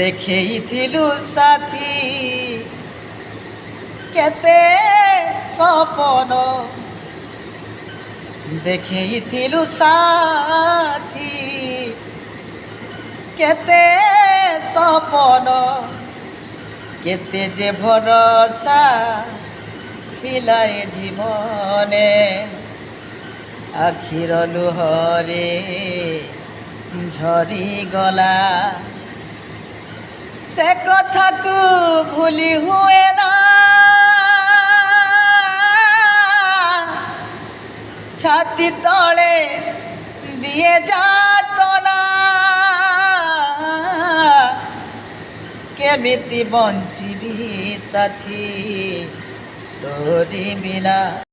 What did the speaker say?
ଦେଖେଇଥିଲୁ ସାଥୀ କେତେ ସପନ ଦେଖେଇଥିଲୁ ସାଥୀ କେତେ ସପନ କେତେ যে ভরসা ଥିଲା ଏ জীবনে আখির লুহরে ঝরিগলা সে কথাকু ভুলি হুয়ে না ছাতি তলে দিয়ে যাতনা কেমিতি বঞ্চিবি সাথী তোরি বিনা।